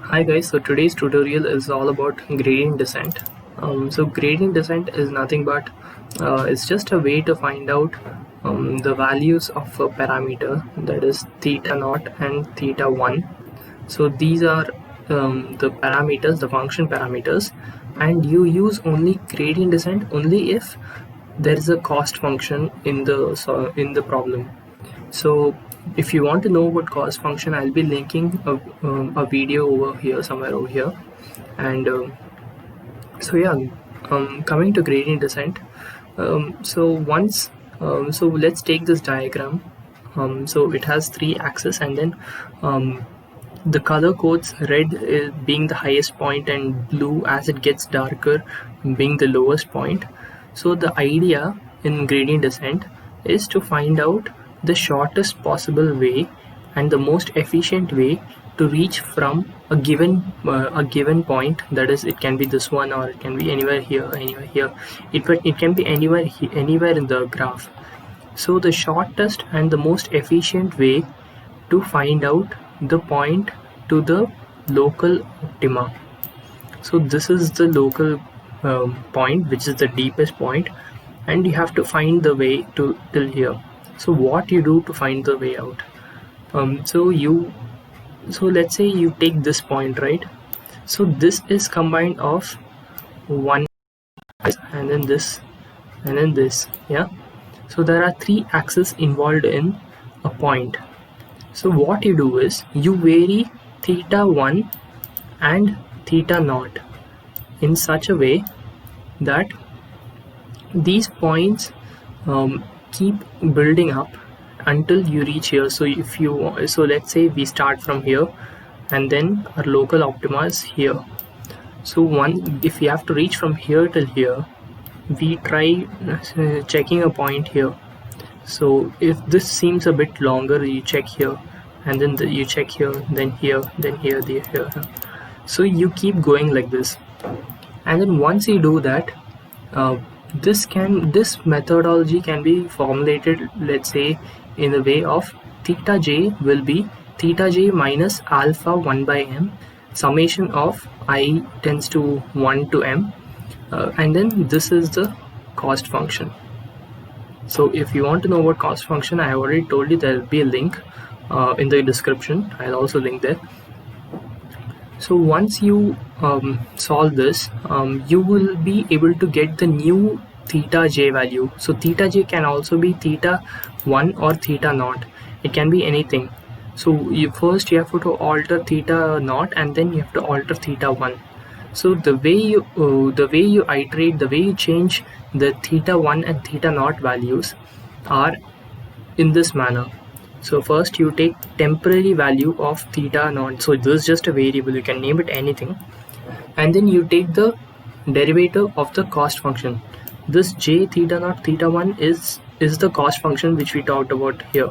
Hi guys, so today's tutorial is all about gradient descent. So gradient descent is nothing but it's just a way to find out the values of a parameter, that is theta naught and theta 1. So these are the parameters, the function parameters, and you use only gradient descent only if there is a cost function in the problem. So if you want to know what cost function, I'll be linking a video over here, somewhere over here. And so yeah, coming to gradient descent. So let's take this diagram. So it has three axes, and then the color codes, red being the highest point and blue as it gets darker being the lowest point. So the idea in gradient descent is to find out the shortest possible way and the most efficient way to reach from a given point. That is, it can be this one, or it can be anywhere here, anywhere here. It can be anywhere in the graph. So the shortest and the most efficient way to find out the point to the local optima. So this is the local point, which is the deepest point, and you have to find the way to till here. So what you do to find the way out? So let's say you take this point, right? So this is combined of one and then this and then this, yeah. So there are three axes involved in a point. So what you do is you vary theta 1 and theta naught in such a way that these points keep building up until you reach here. So let's say we start from here and then our local optima is here. So if we have to reach from here till here, we try checking a point here. So if this seems a bit longer, you check here, and then you check here, then here, then here, here. So you keep going like this, and then once you do that, this methodology can be formulated, let's say, in the way of theta j will be theta j minus alpha 1 by m summation of I tends to 1 to m, and then this is the cost function. So if you want to know what cost function, I already told you there will be a link in the description. I'll also link there. So once you solve this, you will be able to get the new theta j value. So theta j can also be theta 1 or theta naught. It can be anything. So you have to alter theta naught, and then you have to alter theta 1. So the way you iterate, the way you change the theta 1 and theta naught values are in this manner. So first you take temporary value of theta naught. So this is just a variable, you can name it anything, and then you take the derivative of the cost function. This j theta naught theta 1 is the cost function which we talked about here,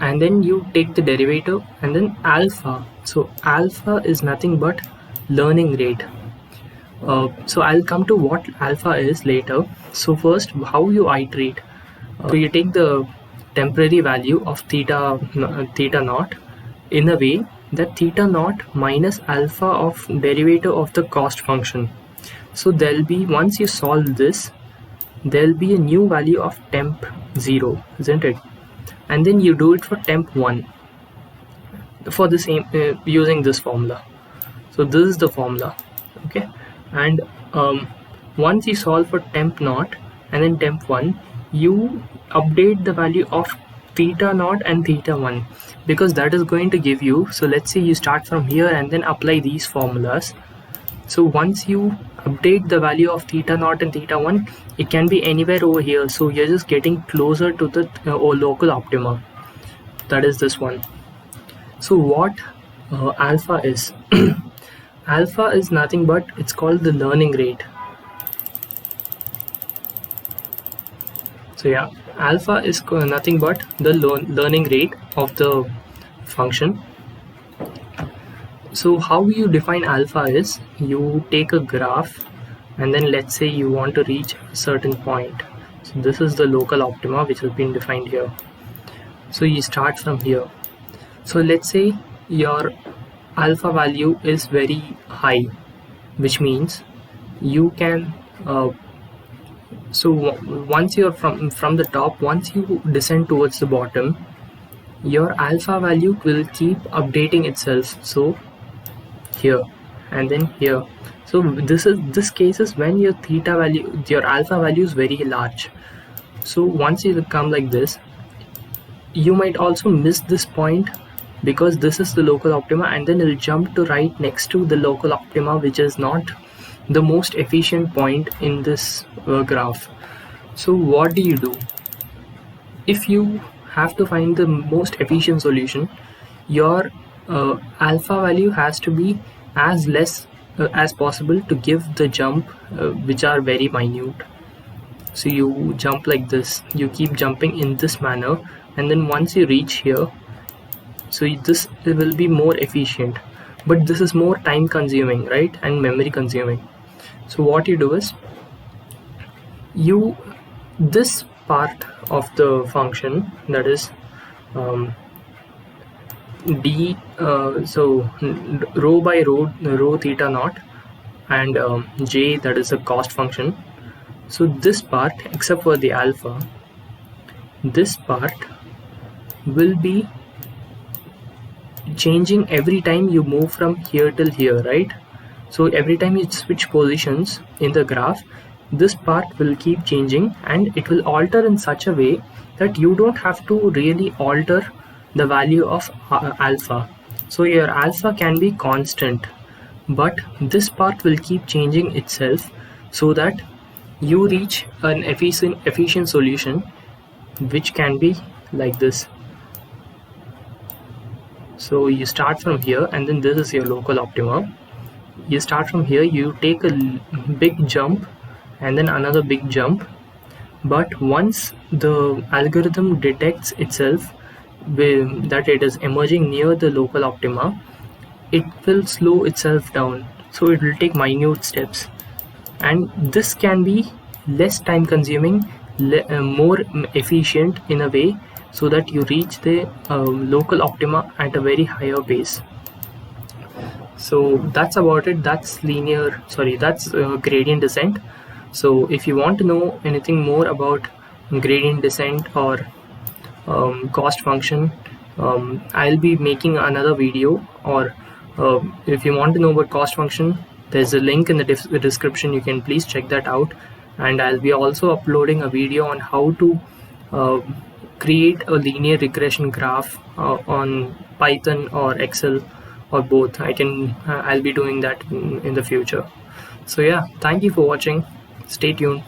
and then you take the derivative, and then alpha. So alpha is nothing but learning rate. So I'll come to what alpha is later. So first, how you iterate. So you take the temporary value of theta naught in a way that theta naught minus alpha of derivative of the cost function. So there'll be, once you solve this, there'll be a new value of temp 0, isn't it? And then you do it for temp 1 for the same using this formula. So this is the formula, okay? And once you solve for temp naught and then temp 1, you update the value of theta naught and theta 1, because that is going to give you, so let's say you start from here and then apply these formulas. So once you update the value of theta naught and theta 1, it can be anywhere over here. So you're just getting closer to the local optima. That is this one. So what alpha is? Alpha is nothing but, it's called the learning rate. So yeah, alpha is nothing but the learning rate of the function. So how you define alpha is, you take a graph, and then let's say you want to reach a certain point. So this is the local optima which has been defined here. So you start from here. So let's say your alpha value is very high, which means you can so once you're from the top, once you descend towards the bottom, your alpha value will keep updating itself. So here and then here. So this case is when your theta value, your alpha value is very large. So once you come like this, you might also miss this point because this is the local optima, and then it'll jump to right next to the local optima, which is not the most efficient point in this graph. So what do you do? If you have to find the most efficient solution, your alpha value has to be as less as possible to give the jump which are very minute. So you jump like this, you keep jumping in this manner, and then once you reach here, so this will be more efficient, but this is more time consuming, right, and memory consuming. So what you do is, this part of the function, that is d so rho by rho theta naught, and j, that is a cost function. So this part, except for the alpha, this part will be changing every time you move from here till here, right? So every time you switch positions in the graph, this part will keep changing, and it will alter in such a way that you don't have to really alter the value of alpha. So your alpha can be constant, but this part will keep changing itself so that you reach an efficient solution, which can be like this. So you start from here, and then this is your local optima. You start from here, you take a big jump and then another big jump, but once the algorithm detects itself that it is emerging near the local optima, it will slow itself down, so it will take minute steps, and this can be less time consuming, more efficient in a way, so that you reach the local optima at a very higher pace. So that's about it. That's gradient descent. So if you want to know anything more about gradient descent or cost function, I'll be making another video, or if you want to know about cost function, there's a link in the description. You can please check that out, and I'll be also uploading a video on how to create a linear regression graph on Python or Excel, or both. I'll be doing that in the future. So yeah, thank you for watching. Stay tuned.